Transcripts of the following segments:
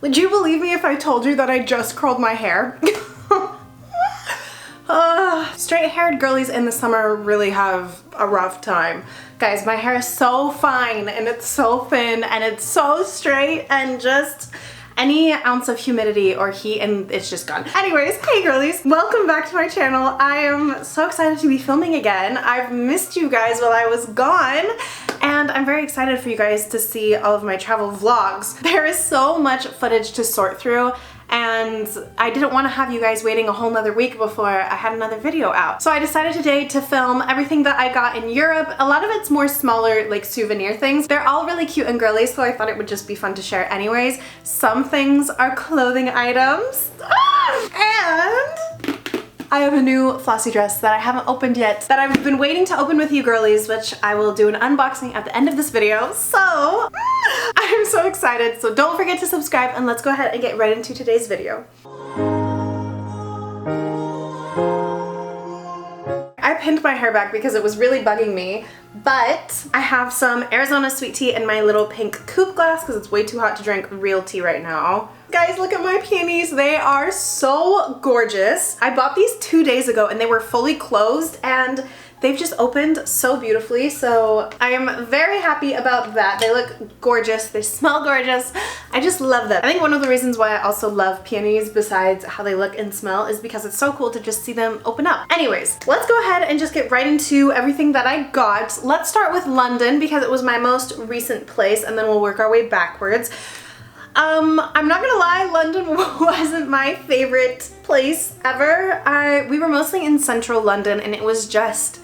Would you believe me if I told you that I just curled my hair? Straight-haired girlies in the summer really have a rough time. Guys, my hair is so fine and it's so thin and it's so straight, and just any ounce of humidity or heat and it's just gone. Anyways, hey girlies, welcome back to my channel. I am so excited to be filming again. I've missed you guys while I was gone, and I'm very excited for you guys to see all of my travel vlogs. There is so much footage to sort through, and I didn't want to have you guys waiting a whole nother week before I had another video out. So I decided today to film everything that I got in Europe. A lot of it's more smaller, like souvenir things. They're all really cute and girly, so I thought it would just be fun to share anyways. Some things are clothing items. And I have a new Flossy dress that I haven't opened yet, that I've been waiting to open with you girlies, which I will do an unboxing at the end of this video. So I'm so excited. So don't forget to subscribe, and let's go ahead and get right into today's video. I pinned my hair back because it was really bugging me, but I have some Arizona sweet tea in my little pink coupe glass because it's way too hot to drink real tea right now. Guys, look at my peonies. They are so gorgeous. I bought these 2 days ago and they were fully closed, and they've just opened so beautifully, so I am very happy about that. They look gorgeous, they smell gorgeous. I just love them. I think one of the reasons why I also love peonies, besides how they look and smell, is because it's so cool to just see them open up. Anyways, let's go ahead and just get right into everything that I got. Let's start with London because it was my most recent place, and then we'll work our way backwards. I'm not gonna lie, London wasn't my favorite place ever. We were mostly in central London, and it was just,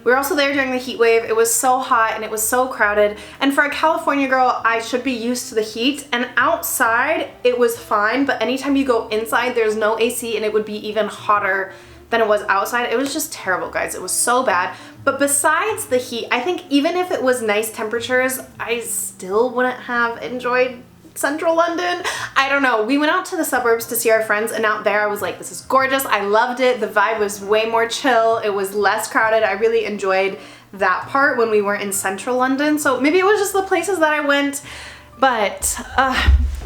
we were also there during the heat wave. It was so hot and it was so crowded. And for a California girl, I should be used to the heat. And outside, it was fine. But anytime you go inside, there's no AC, and it would be even hotter than it was outside. It was just terrible, guys. It was so bad. But besides the heat, I think even if it was nice temperatures, I still wouldn't have enjoyed central London. I don't know. We went out to the suburbs to see our friends, and out there I was like, this is gorgeous. I loved it. The vibe was way more chill. It was less crowded. I really enjoyed that part when we were in central London. So maybe it was just the places that I went, but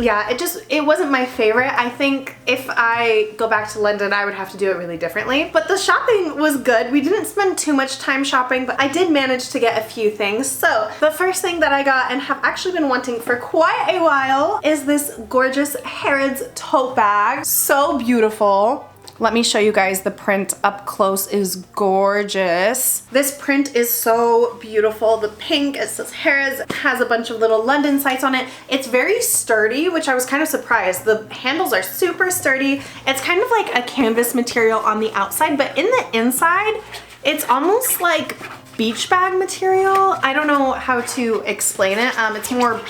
yeah, it wasn't my favorite. I think if I go back to London, I would have to do it really differently. But the shopping was good. We didn't spend too much time shopping, but I did manage to get a few things. So the first thing that I got, and have actually been wanting for quite a while, is this gorgeous Harrods tote bag. So beautiful. Let me show you guys the print up close. Is gorgeous. This print is so beautiful. The pink, it says Harrods, has a bunch of little London sites on it. It's very sturdy, which I was kind of surprised. The handles are super sturdy. It's kind of like a canvas material on the outside, but in the inside, it's almost like beach bag material. I don't know how to explain it. It's more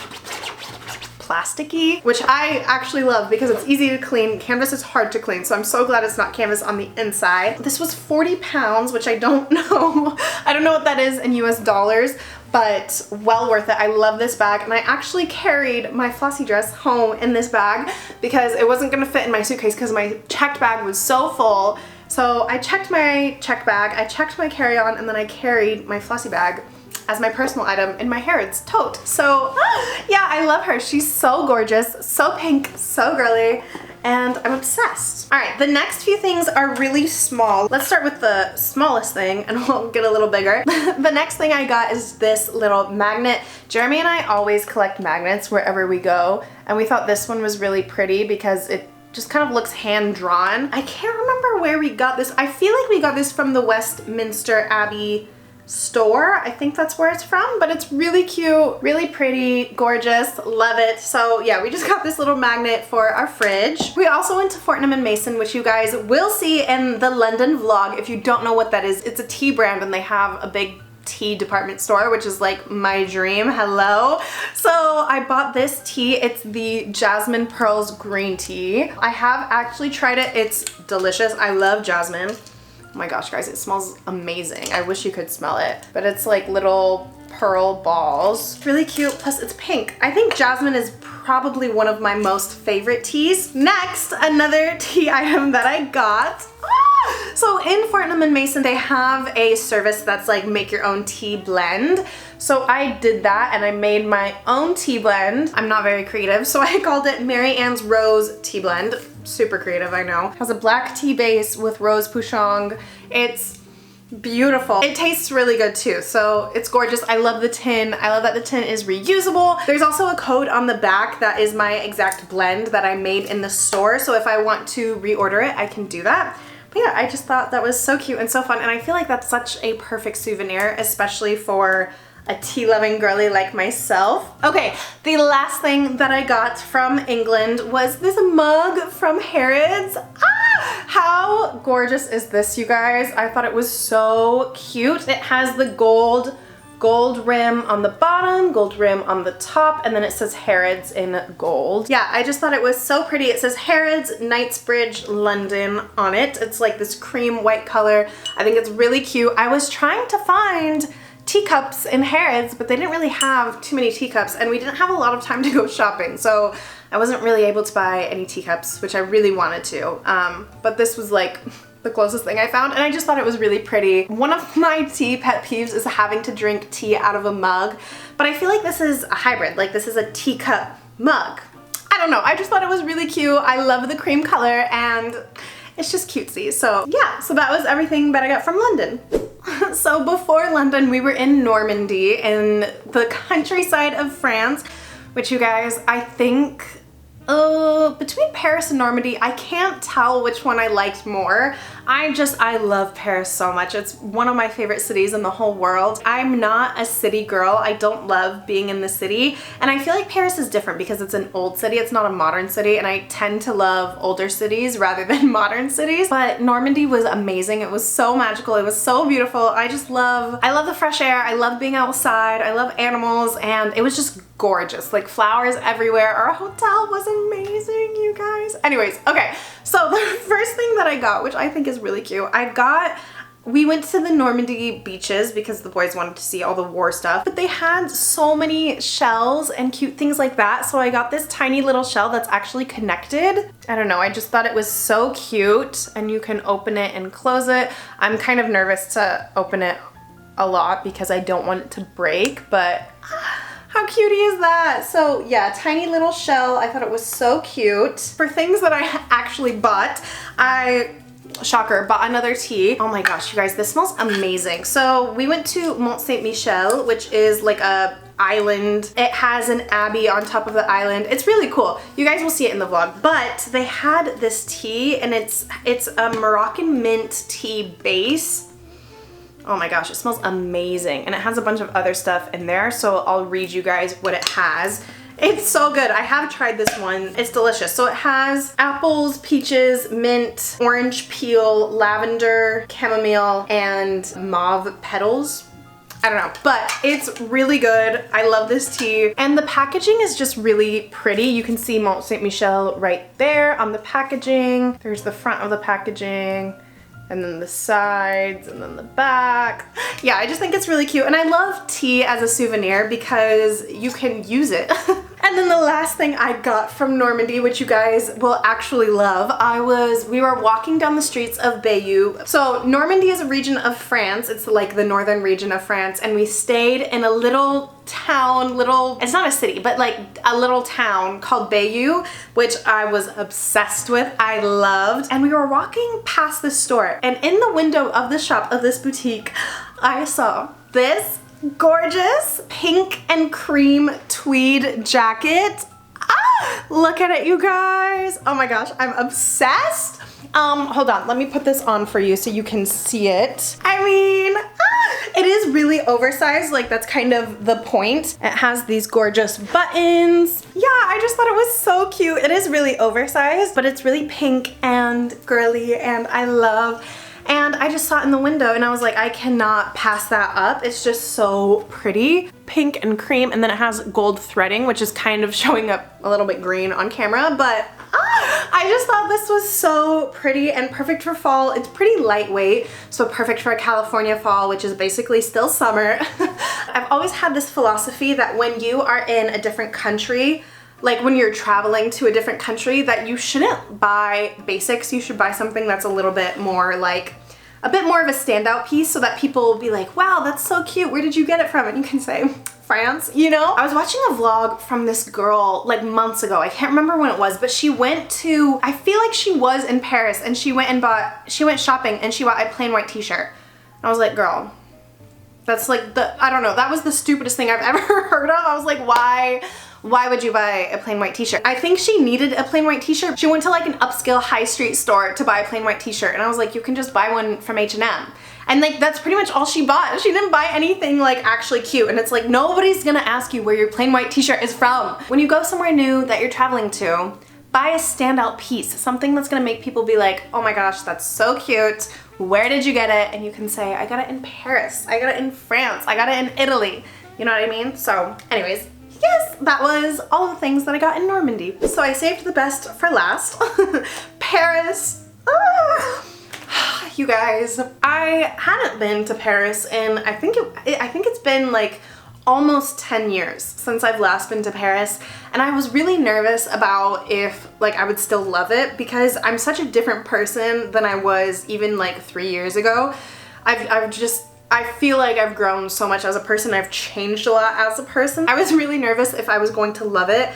plasticky, which I actually love because it's easy to clean. Canvas is hard to clean, so I'm so glad it's not canvas on the inside. This was 40 pounds, which I don't know. I don't know what that is in US dollars, but well worth it. I love this bag, and I actually carried my Flossy dress home in this bag because it wasn't gonna fit in my suitcase because my checked bag was so full. So I checked my checked bag, I checked my carry-on, and then I carried my Flossy bag as my personal item in my Harrods tote. So yeah, I love her. She's so gorgeous, so pink, so girly, and I'm obsessed. All right, the next few things are really small. Let's start with the smallest thing, and we'll get a little bigger. The next thing I got is this little magnet. Jeremy and I always collect magnets wherever we go, and we thought this one was really pretty because it just kind of looks hand-drawn. I can't remember where we got this. I feel like we got this from the Westminster Abbey store. I think that's where it's from, but it's really cute, really pretty, gorgeous, love it. So yeah, we just got this little magnet for our fridge. We also went to Fortnum & Mason, which you guys will see in the London vlog. If you don't know what that is, it's a tea brand, and they have a big tea department store, which is like my dream. Hello. So I bought this tea. It's the Jasmine Pearls green tea. I have actually tried it. It's delicious. I love jasmine. Oh my gosh, guys, it smells amazing. I wish you could smell it. But it's like little pearl balls. Really cute, plus it's pink. I think jasmine is probably one of my most favorite teas. Next, another tea item that I got. So in Fortnum & Mason, they have a service that's like make your own tea blend. So I did that and I made my own tea blend. I'm not very creative, so I called it Mary Ann's Rose Tea Blend. Super creative, I know. It has a black tea base with rose pouchong. It's beautiful. It tastes really good too, so it's gorgeous. I love the tin. I love that the tin is reusable. There's also a code on the back that is my exact blend that I made in the store, so if I want to reorder it, I can do that. But yeah, I just thought that was so cute and so fun, and I feel like that's such a perfect souvenir, especially for a tea-loving girly like myself. Okay, the last thing that I got from England was this mug from Harrods. Ah! How gorgeous is this, you guys? I thought it was so cute. It has the gold rim on the bottom, gold rim on the top, and then it says Harrods in gold. Yeah, I just thought it was so pretty. It says Harrods, Knightsbridge, London on it. It's like this cream white color. I think it's really cute. I was trying to find teacups in Harrods, but they didn't really have too many teacups, and we didn't have a lot of time to go shopping, so I wasn't really able to buy any teacups, which I really wanted to. But this was like the closest thing I found, and I just thought it was really pretty. One of my tea pet peeves is having to drink tea out of a mug, but I feel like this is a hybrid, like this is a teacup mug. I don't know, I just thought it was really cute. I love the cream color, and it's just cutesy. So yeah, so that was everything that I got from London. So before London, we were in Normandy in the countryside of France, which, you guys, I think between Paris and Normandy, I can't tell which one I liked more. I love Paris so much. It's one of my favorite cities in the whole world. I'm not a city girl. I don't love being in the city. And I feel like Paris is different because it's an old city. It's not a modern city. And I tend to love older cities rather than modern cities. But Normandy was amazing. It was so magical. It was so beautiful. I love the fresh air. I love being outside. I love animals. And it was just gorgeous. Like flowers everywhere. Our hotel was amazing, you guys. Anyways, okay. So the first thing that I got, which I think is really cute, we went to the Normandy beaches because the boys wanted to see all the war stuff, but they had so many shells and cute things like that. So I got this tiny little shell that's actually connected. I don't know, I just thought it was so cute, and you can open it and close it. I'm kind of nervous to open it a lot because I don't want it to break, but how cutie is that? So yeah, tiny little shell. I thought it was so cute. For things that I actually bought, shocker, bought another tea. Oh my gosh, you guys, this smells amazing. So we went to Mont Saint-Michel, which is like a island. It has an abbey on top of the island. It's really cool. You guys will see it in the vlog, but they had this tea, and it's a Moroccan mint tea base. Oh my gosh, it smells amazing. And it has a bunch of other stuff in there, so I'll read you guys what it has. It's so good. I have tried this one. It's delicious. So it has apples, peaches, mint, orange peel, lavender, chamomile, and mauve petals. I don't know, but it's really good. I love this tea. And the packaging is just really pretty. You can see Mont Saint-Michel right there on the packaging. There's the front of the packaging, and then the sides, and then the back. Yeah, I just think it's really cute. And I love tea as a souvenir because you can use it. And then the last thing I got from Normandy, which you guys will actually love, we were walking down the streets of Bayeux. So Normandy is a region of France. It's like the northern region of France. And we stayed in a little town, it's not a city, but like a little town called Bayeux, which I was obsessed with. I loved. And we were walking past this store, and in the window of the shop of this boutique, I saw this gorgeous pink and cream tweed jacket. Ah, look at it, you guys. Oh my gosh, I'm obsessed. Hold on, let me put this on for you so you can see it. I mean, it is really oversized, like that's kind of the point. It has these gorgeous buttons. Yeah, I just thought it was so cute. It is really oversized, but it's really pink and girly, and I love. And I just saw it in the window and I was like, I cannot pass that up. It's just so pretty. Pink and cream, and then it has gold threading, which is kind of showing up a little bit green on camera, but I just thought this was so pretty and perfect for fall. It's pretty lightweight, so perfect for a California fall, which is basically still summer. I've always had this philosophy that when you are in a different country, like when you're traveling to a different country, that you shouldn't buy basics. You should buy something that's a little bit more like a bit more of a standout piece so that people will be like, wow, that's so cute. Where did you get it from? And you can say, France, you know? I was watching a vlog from this girl like months ago. I can't remember when it was, but she went to, I feel like she was in Paris and she went shopping and she bought a plain white t-shirt. I was like, girl, that's like I don't know, that was the stupidest thing I've ever heard of. I was like, why would you buy a plain white t-shirt? I think she needed a plain white t-shirt. She went to like an upscale high street store to buy a plain white t-shirt and I was like, you can just buy one from H&M. And like, that's pretty much all she bought. She didn't buy anything like actually cute. And it's like, nobody's gonna ask you where your plain white t-shirt is from. When you go somewhere new that you're traveling to, buy a standout piece, something that's gonna make people be like, oh my gosh, that's so cute. Where did you get it? And you can say, I got it in Paris, I got it in France, I got it in Italy. You know what I mean? So anyways, yes, that was all the things that I got in Normandy. So I saved the best for last. Paris. You guys, I hadn't been to Paris in, I think it's been like almost 10 years since I've last been to Paris, and I was really nervous about if like I would still love it because I'm such a different person than I was even like 3 years ago. I feel like I've grown so much as a person. I've changed a lot as a person. I was really nervous if I was going to love it.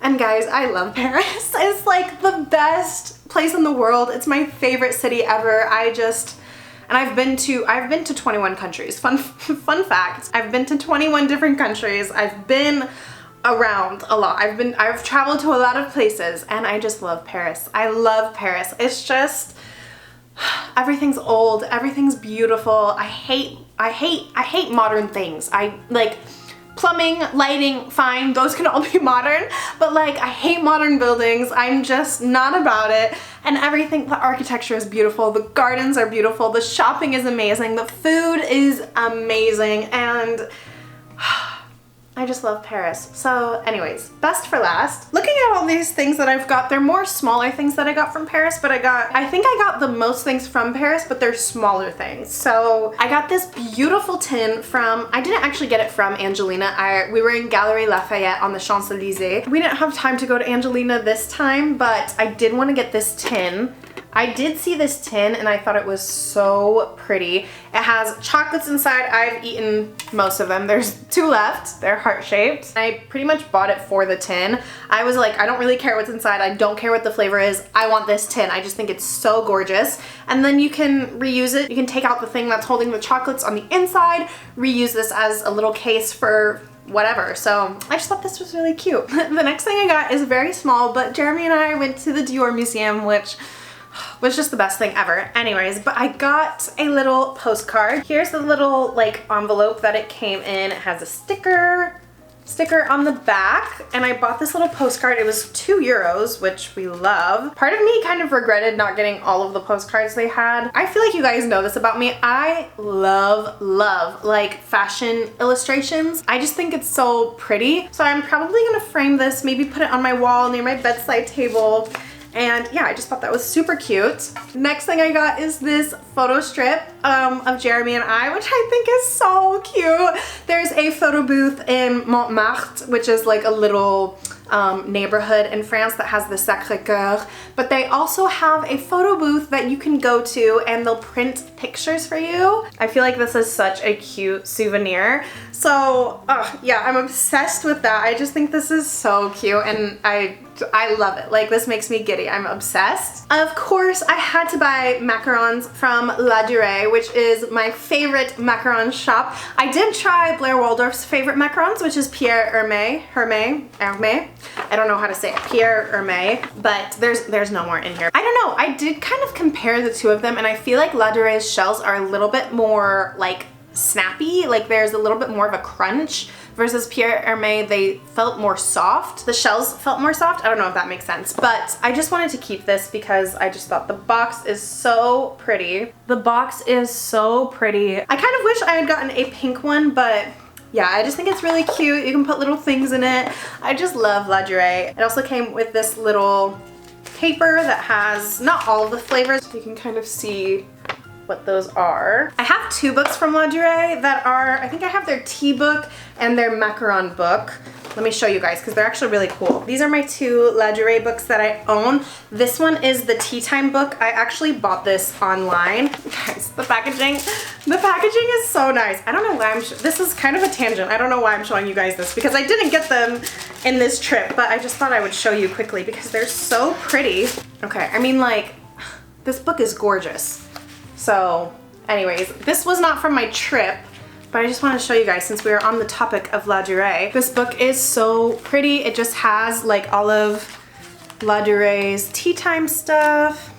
And guys, I love Paris. It's like the best place in the world. It's my favorite city ever. And I've been to 21 countries. Fun fact, I've been to 21 different countries. I've been around a lot. I've traveled to a lot of places and I just love Paris. I love Paris. It's just, everything's old, everything's beautiful. I hate modern things. I like plumbing, lighting, fine, those can all be modern, but like I hate modern buildings. I'm just not about it. And everything, the architecture is beautiful, the gardens are beautiful, the shopping is amazing, the food is amazing, and I just love Paris. So anyways, best for last. Looking at all these things that I've got, they're more smaller things that I got from Paris, but I think I got the most things from Paris, but they're smaller things. So I got this beautiful tin from, I didn't actually get it from Angelina. We were in Galerie Lafayette on the Champs-Élysées. We didn't have time to go to Angelina this time, but I did want to get this tin. I did see this tin and I thought it was so pretty. It has chocolates inside. I've eaten most of them. There's 2 left. They're heart-shaped. I pretty much bought it for the tin. I was like, I don't really care what's inside. I don't care what the flavor is. I want this tin. I just think it's so gorgeous. And then you can reuse it. You can take out the thing that's holding the chocolates on the inside, reuse this as a little case for whatever. So I just thought this was really cute. The next thing I got is very small, but Jeremy and I went to the Dior Museum, which was just the best thing ever. Anyways, but I got a little postcard. Here's the little like envelope that it came in. It has a sticker on the back, and I bought this little postcard. It was €2, which we love. Part of me kind of regretted not getting all of the postcards they had. I feel like you guys know this about me. I love like fashion illustrations. I just think it's so pretty. So I'm probably gonna frame this, maybe put it on my wall near my bedside table. And yeah, I just thought that was super cute. Next thing I got is this photo strip of Jeremy and I, which I think is so cute. There's a photo booth in Montmartre, which is like a little neighborhood in France that has the Sacré-Cœur, but they also have a photo booth that you can go to and they'll print pictures for you. I feel like this is such a cute souvenir. So yeah, I'm obsessed with that. I just think this is so cute and I love it. Like, this makes me giddy. I'm obsessed. Of course, I had to buy macarons from La Durée, which is my favorite macaron shop. I did try Blair Waldorf's favorite macarons, which is Pierre Hermé. I don't know how to say it. Pierre Hermé, but there's no more in here. I don't know. I did kind of compare the two of them, and I feel like La Durée's shells are a little bit more like snappy. Like, there's a little bit more of a crunch. Versus Pierre Hermé, they felt more soft. The shells felt more soft. I don't know if that makes sense, but I just wanted to keep this because I just thought the box is so pretty. The box is so pretty. I kind of wish I had gotten a pink one, but yeah, I just think it's really cute. You can put little things in it. I just love La Durée. It also came with this little paper that has not all of the flavors. You can kind of see what those are. I have 2 books from La Durée that are, I think I have their tea book and their macaron book. let me show you guys because they're actually really cool. These are my 2 lingerie books that I own. This one is the Tea Time book. I actually bought this online. Guys, the packaging is so nice. I don't know why this is kind of a tangent. I don't know why I'm showing you guys this because I didn't get them in this trip, but I just thought I would show you quickly because they're so pretty. Okay, I mean, like, this book is gorgeous. So anyways, this was not from my trip, but I just want to show you guys since we are on the topic of lingerie. This book is so pretty. It just has like all of lingerie's tea time stuff.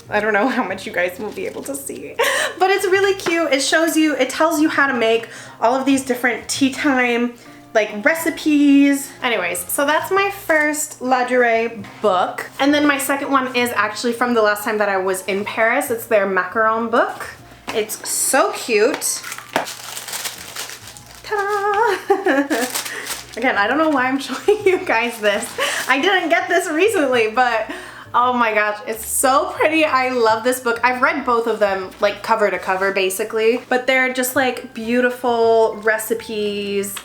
I don't know how much you guys will be able to see, but it's really cute. It shows you, it tells you how to make all of these different tea time like recipes. Anyways, so that's my first lingerie book. And then my second one is actually from the last time that I was in Paris. It's their macaron book. It's so cute. Ta-da! Again, I don't know why I'm showing you guys this. I didn't get this recently, but oh my gosh, it's so pretty. I love this book. I've read both of them like cover to cover basically, but they're just like beautiful recipes.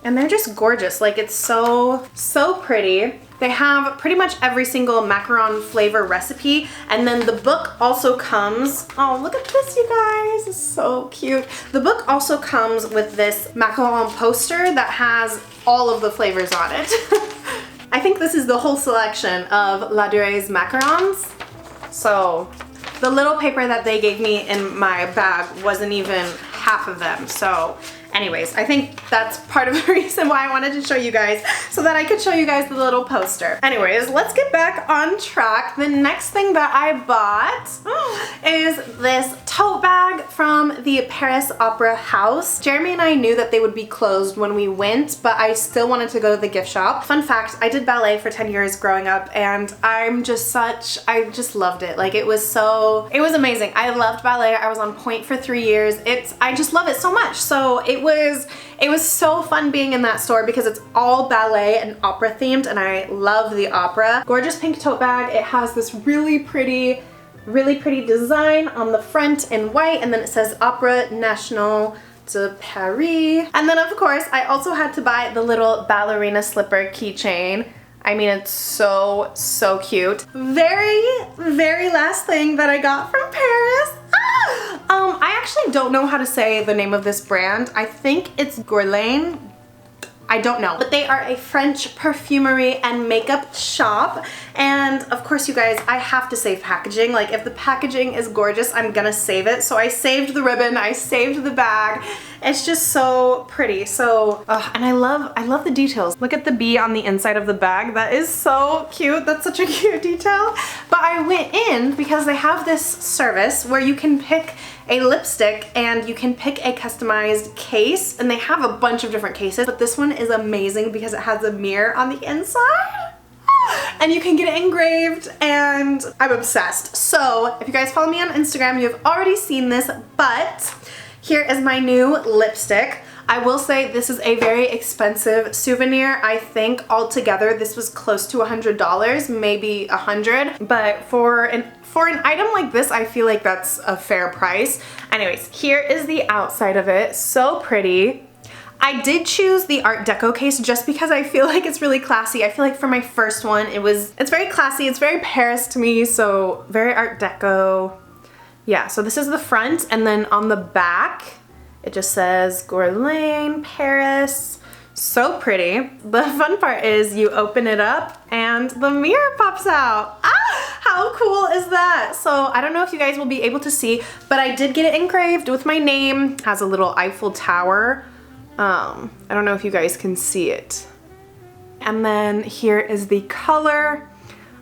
And they're just gorgeous. Like, it's so, so pretty. They have pretty much every single macaron flavor recipe. And then the book also comes, oh, look at this, you guys. It's so cute. The book also comes with this macaron poster that has all of the flavors on it. I think this is the whole selection of lingerie's macarons. So the little paper that they gave me in my bag wasn't even half of them. So anyways, I think that's part of the reason why I wanted to show you guys, so that I could show you guys the little poster. Anyways, let's get back on track. The next thing that I bought is this tote bag from the Paris Opera House. Jeremy and I knew that they would be closed when we went, but I still wanted to go to the gift shop. Fun fact, I did ballet for 10 years growing up, and I just loved it. Like, it was amazing. I loved ballet. I was on point for 3 years. I just love it so much. So it was so fun being in that store because it's all ballet and opera themed, and I love the opera. Gorgeous pink tote bag. It has this really pretty design on the front in white, and then it says Opera Nationale de Paris. And then of course I also had to buy the little ballerina slipper keychain. I mean, it's so, so cute. Very last thing that I got from Paris. I actually don't know how to say the name of this brand. I think it's girly. I don't know, but they are a French perfumery and makeup shop. And of course, you guys, I have to save packaging. Like, if the packaging is gorgeous, I'm gonna save it. So I saved the ribbon, I saved the bag. It's just so pretty. So, and I love the details. Look at the bee on the inside of the bag. That is so cute. That's such a cute detail. But I went in because they have this service where you can pick a lipstick and you can pick a customized case, and they have a bunch of different cases, but this one is amazing because it has a mirror on the inside and you can get it engraved, and I'm obsessed. So if you guys follow me on Instagram, you've already seen this, but here is my new lipstick. I will say this is a very expensive souvenir. I think altogether this was close to $100, maybe $100, but for an item like this, I feel like that's a fair price. Anyways, here is the outside of it. So pretty. I did choose the Art Deco case just because I feel like it's really classy. I feel like for my first one, it's very classy. It's very Paris to me, so very Art Deco. Yeah, so this is the front, and then on the back, it just says Guerlain, Paris. So pretty. The fun part is you open it up and the mirror pops out. Ah, how cool is that? So I don't know if you guys will be able to see, but I did get it engraved with my name. It has a little Eiffel Tower. I don't know if you guys can see it. And then here is the color.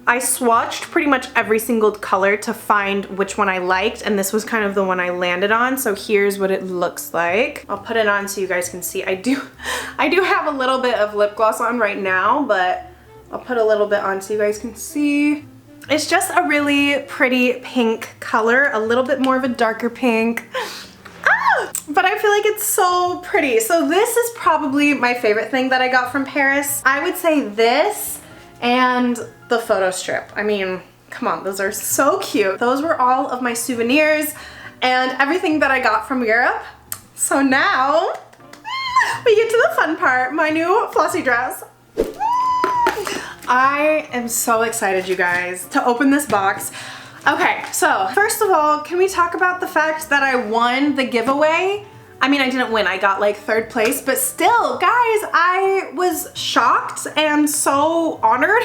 I swatched pretty much every single color to find which one I liked, and this was kind of the one I landed on. So here's what it looks like. I'll put it on so you guys can see. I do have a little bit of lip gloss on right now, but I'll put a little bit on so you guys can see. It's just a really pretty pink color, a little bit more of a darker pink. But I feel like it's so pretty. So this is probably my favorite thing that I got from Paris. I would say this and the photo strip. I mean, come on, those are so cute. Those were all of my souvenirs and everything that I got from Europe. So now we get to the fun part, my new Flossy dress. I am so excited, you guys, to open this box. Okay, so first of all, can we talk about the fact that I won the giveaway? I mean, I didn't win, I got like 3rd place, but still, guys, I was shocked and so honored.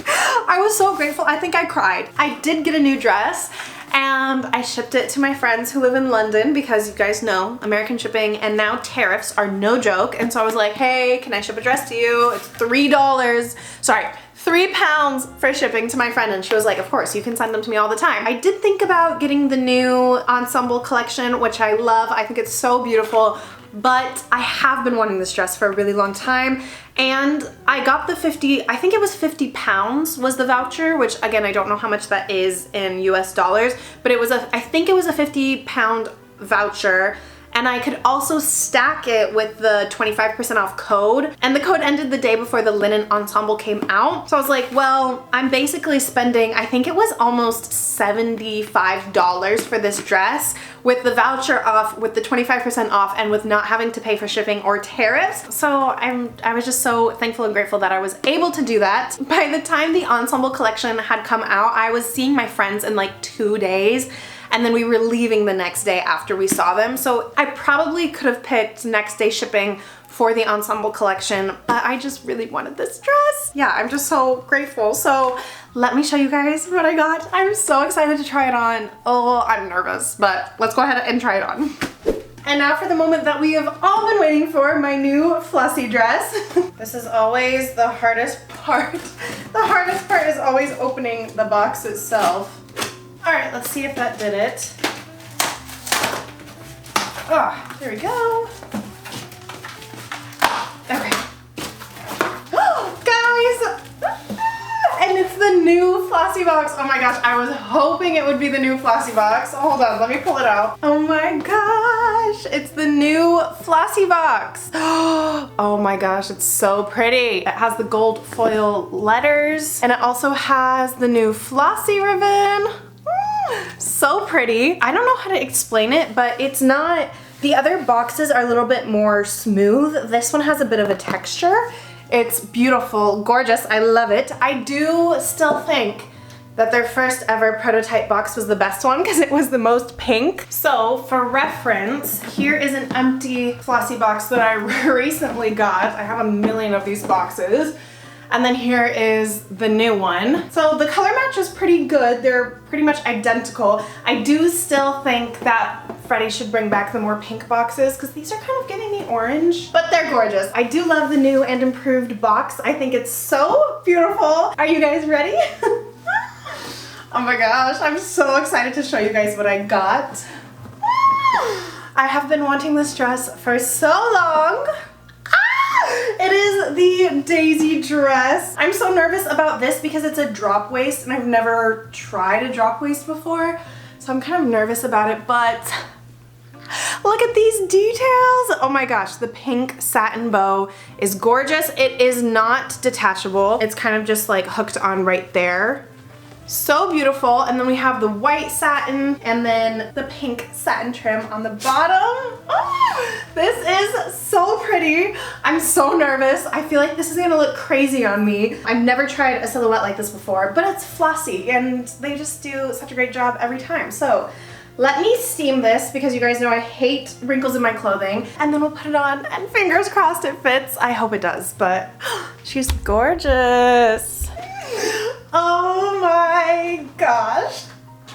I was so grateful, I think I cried. I did get a new dress and I shipped it to my friends who live in London because you guys know American shipping and now tariffs are no joke. And so I was like, hey, can I ship a dress to you? It's $3, sorry, £3 for shipping to my friend. And she was like, of course, you can send them to me all the time. I did think about getting the new ensemble collection, which I love. I think it's so beautiful, but I have been wanting this dress for a really long time. And I got the 50, I think it was £50 was the voucher, which again, I don't know how much that is in US dollars, but it was I think it was a £50 voucher. And I could also stack it with the 25% off code. And the code ended the day before the linen ensemble came out. So I was like, well, I'm basically spending, I think it was almost $75 for this dress with the voucher off, with the 25% off, and with not having to pay for shipping or tariffs. So I was just so thankful and grateful that I was able to do that. By the time the ensemble collection had come out, I was seeing my friends in like 2 days. And then we were leaving the next day after we saw them. So I probably could have picked next day shipping for the ensemble collection, but I just really wanted this dress. Yeah, I'm just so grateful. So let me show you guys what I got. I'm so excited to try it on. Oh, I'm nervous, but let's go ahead and try it on. And now for the moment that we have all been waiting for, my new Flossy dress. This is always the hardest part. The hardest part is always opening the box itself. All right, let's see if that did it. Oh, there we go. Okay. Guys! And it's the new Flossy box. Oh my gosh, I was hoping it would be the new Flossy box. Hold on, let me pull it out. Oh my gosh, it's the new Flossy box. Oh my gosh, it's so pretty. It has the gold foil letters, and it also has the new Flossy ribbon. So pretty. I don't know how to explain it, but it's not, the other boxes are a little bit more smooth. This one has a bit of a texture. It's beautiful, gorgeous, I love it. I do still think that their first ever prototype box was the best one because it was the most pink. So for reference, here is an empty Flossy box that I recently got. I have a million of these boxes. And then here is the new one. So the color match is pretty good. They're pretty much identical. I do still think that Freddie should bring back the more pink boxes because these are kind of getting me orange, but they're gorgeous. I do love the new and improved box. I think it's so beautiful. Are you guys ready? Oh my gosh, I'm so excited to show you guys what I got. I have been wanting this dress for so long. It is the Daisy dress. I'm so nervous about this because it's a drop waist and I've never tried a drop waist before. So I'm kind of nervous about it, but look at these details. Oh my gosh, the pink satin bow is gorgeous. It is not detachable. It's kind of just like hooked on right there. So beautiful. And then we have the white satin and then the pink satin trim on the bottom. Oh, this is so pretty. I'm so nervous. I feel like this is gonna look crazy on me. I've never tried a silhouette like this before, but it's Flossy and they just do such a great job every time. So let me steam this because you guys know I hate wrinkles in my clothing, and then we'll put it on and fingers crossed it fits. I hope it does, but she's gorgeous. Oh my gosh.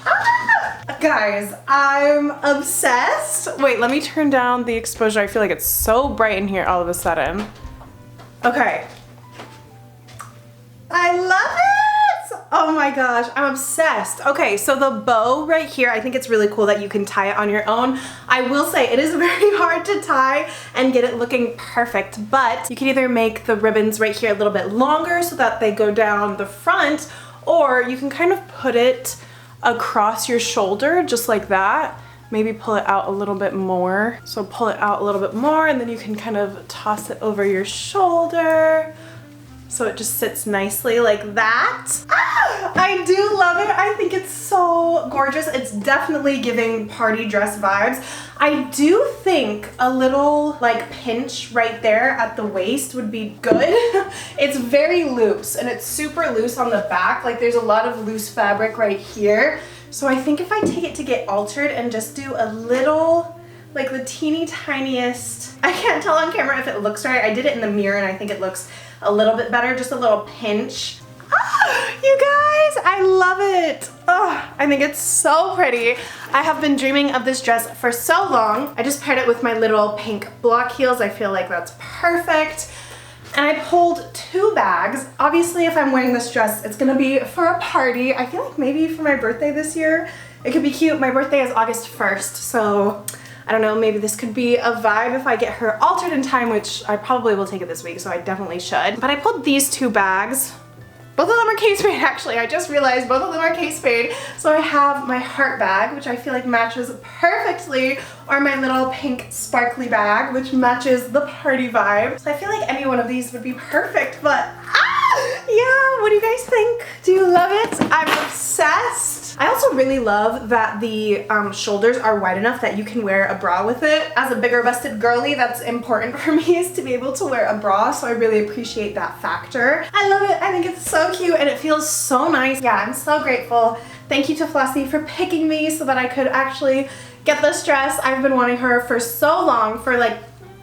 Ah! Guys, I'm obsessed. Wait, let me turn down the exposure. I feel like it's so bright in here all of a sudden. Okay. I love it. Oh my gosh, I'm obsessed. Okay, so the bow right here, I think it's really cool that you can tie it on your own. I will say it is very hard to tie and get it looking perfect, but you can either make the ribbons right here a little bit longer so that they go down the front, or you can kind of put it across your shoulder just like that. Maybe pull it out a little bit more. So pull it out a little bit more and then you can kind of toss it over your shoulder. so it just sits nicely like that. Ah, I do love it. I think it's so gorgeous. It's definitely giving party dress vibes. I do think a little like pinch right there at the waist would be good. It's very loose and it's super loose on the back. Like there's a lot of loose fabric right here. So I think if I take it to get altered and just do a little, like the teeny tiniest, I can't tell on camera if it looks right. I did it in the mirror and I think it looks a little bit better, just a little pinch. Ah, you guys, I love it. Oh, I think it's so pretty. I have been dreaming of this dress for so long. I just paired it with my little pink block heels. I feel like that's perfect. And I pulled 2 bags. Obviously, if I'm wearing this dress, it's gonna be for a party. I feel like maybe for my birthday this year, it could be cute. My birthday is August 1st, so I don't know, maybe this could be a vibe if I get her altered in time, which I probably will take it this week, so I definitely should. But I pulled these 2 bags. Both of them are case made actually. I just realized both of them are case made. So I have my heart bag, which I feel like matches perfectly, or my little pink sparkly bag, which matches the party vibe. So I feel like any one of these would be perfect, but yeah, what do you guys think? Do you love it? I'm obsessed. I also really love that the shoulders are wide enough that you can wear a bra with it. As a bigger busted girly, that's important for me, is to be able to wear a bra, so I really appreciate that factor. I love it. I think it's so cute and it feels so nice. Yeah, I'm so grateful. Thank you to Flossy for picking me so that I could actually get this dress. I've been wanting her for so long, for like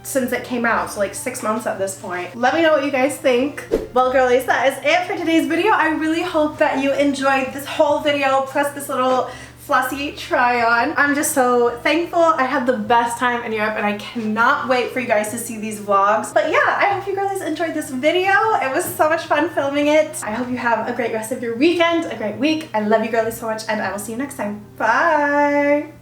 since it came out, so like 6 months at this point. Let me know what you guys think. Well, girlies, that is it for today's video. I really hope that you enjoyed this whole video plus this little Flossy try on. I'm just so thankful. I had the best time in Europe and I cannot wait for you guys to see these vlogs. But yeah, I hope you girlies enjoyed this video. It was so much fun filming it. I hope you have a great rest of your weekend, a great week. I love you girlies so much and I will see you next time. Bye!